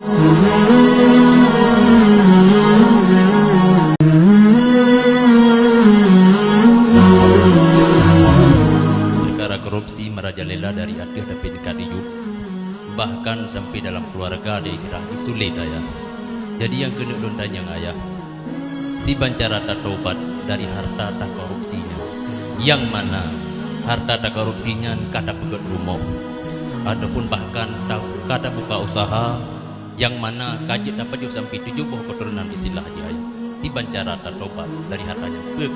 Perkara korupsi merajalela dari adik dan dekat hidup, bahkan sampai dalam keluarga ada istilah sulit ayah. Jadi yang kena lontanya ayah, si bancara tak taubat dari harta tak korupsinya, yang mana harta tak korupsinya kada pegat rumah, ataupun bahkan kada buka usaha, yang mana kaji dapat juga sampai 7 buah keturunan istilah dia ayah. Si bancara tak taubat dari hartanya, ke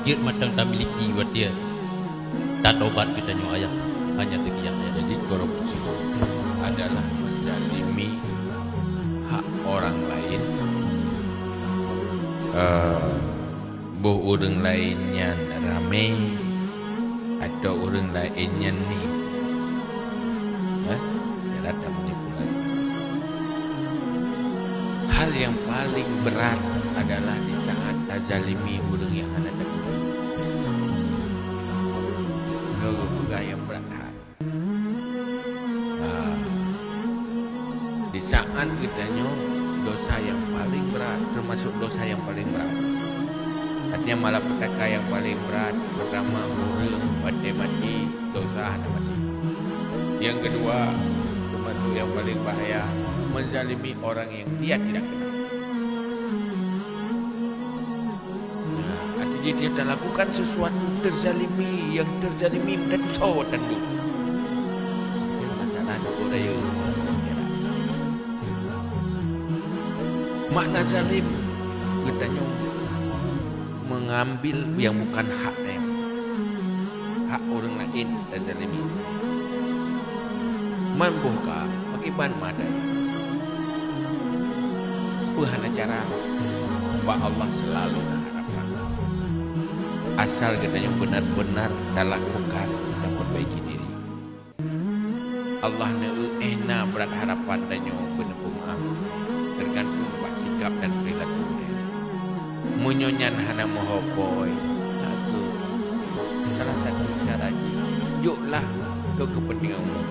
dia matang tak miliki buat dia, tak taubat katanya ayah. Hanya sekian ayah. Jadi korupsi adalah menzalimi hak orang lain, boh orang lainnya rame atau orang lainnya ni ada manipulasi. Hal yang paling berat adalah di saat azalimi orang yang ada takut. Juga yang berat hati. Di saat kitanya dosa yang paling berat, termasuk dosa yang paling berat, artinya malapetaka yang paling berat. Pertama, burung mati, dosa ada mati. Yang kedua, termasuk yang paling bahaya, menzalimi orang yang dia tidak kenal. Artinya dia telah lakukan sesuatu terzalimi, yang terzalimi minta dosa dan dosa. Yang masalah cukup daya. Makna zalim katanya mengambil yang bukan haknya, hak orang lain terzalimi. Mampuhkah bagaimana madai? Puhana cara bahwa Allah selalu mengharapkan. Asal katanya benar-benar dah lakukan dan perbaiki diri. Allah na berat harapan danyo benar maaf. Tergantung buat sikap dan perilaku dia. Munyonyan hana mohopoi tak ke. Salah satu caranya, yuklah ke kepentingan umum.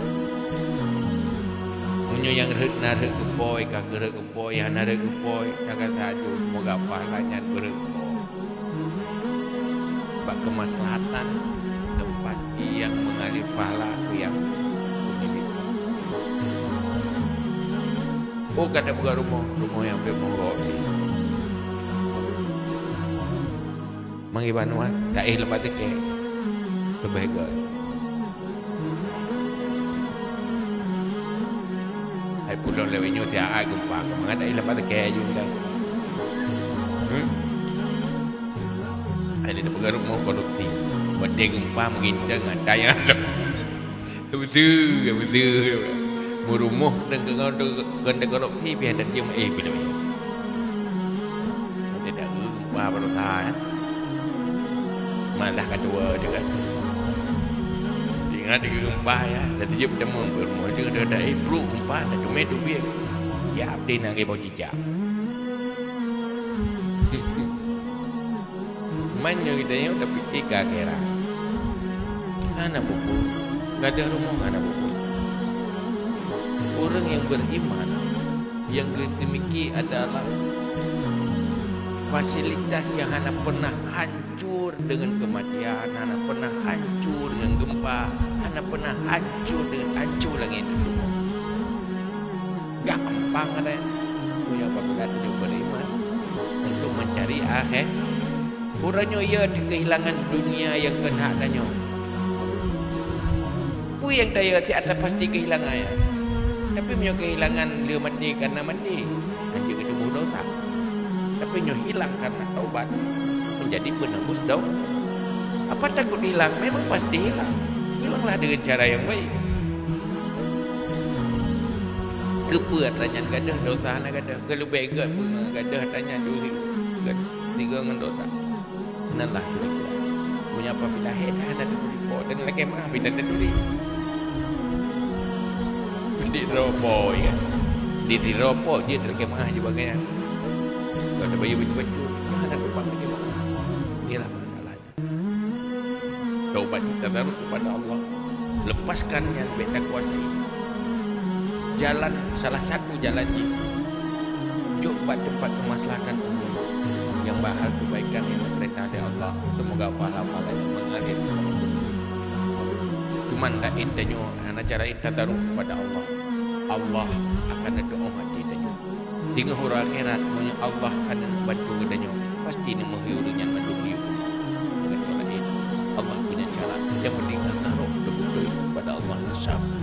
Munyo yang na kepoi, kagere kepoi, hana kepoi, jangan saju semoga pahalanya berkepoi. Bak kemaslahatan tempat yang mengalir pahala yang pemilik. Oh, kata buka rumah yang boleh monggok ni. Mangibanuan, tak lepas tekek. Lebih baik. Hai pulau lewinyo siapa gempa. Mengada lepas tekek juga. Hai dia buka rumah korupsi. Buat dia gempa mengincang ada yang betul. Merumuh dengan ganda korupsi biar dan dia bila ni. Dia dah gempa berusaha ya. Malah kedua juga. Ingat dia gempa ya. Dan dia bertemu berumur dia dah perlu gempa dan cuma tu biar. Ya dia nak ke bau cicak. Mana kita yang dah fikir ke akhirat. Anak buku. Enggak ada rumah anak buku. Orang yang beriman yang demikian adalah fasilitas yang hana pernah hancur dengan kematian, hana pernah hancur dengan gempa, hana pernah hancur dengan hancur langit itu. Gampang ada punya apabila dia beriman untuk mencari akhir. Orangnya ia kehilangan dunia yang kena adanya. Pui yang daya si ada pasti kehilangannya. Tapi punya kehilangan dia mati karena mati, hanya ketemu dosa. Tapi punya hilang karena taubat, menjadi penembus dosa. Apa takut hilang? Memang pasti hilang. Hilanglah dengan cara yang baik. Kepuat tanya gadah dosa anak gadah. Kalau baik pun gadah tanya dulu. Tiga dengan dosa. Nalah kira-kira. Punya apabila hedah ada dulu. Dan lagi mah bila ada dulu. Di ropo ya. Di ropo dia dalam kemah juga kan. Kalau ada baju-baju, ya ada tempat lagi mana. Inilah masalahnya. Taubat kita taruh kepada Allah. Lepaskan yang tak kuasai. jalan, salah satu jalan ini juk buat tempat kemaslahatan umum yang bahal kebaikan yang diperintah oleh Allah. Semoga faham-faham yang mengalir cuman tak intanyo hana cara inta taruh kepada Allah. Allah akan doa hati tanyo sehingga hura akhirat punya Allah akan bantu tanyo pasti ni menghiurnya mandung you dengan orang lain. Allah punya cara yang penting taruh betul kepada Allah besar.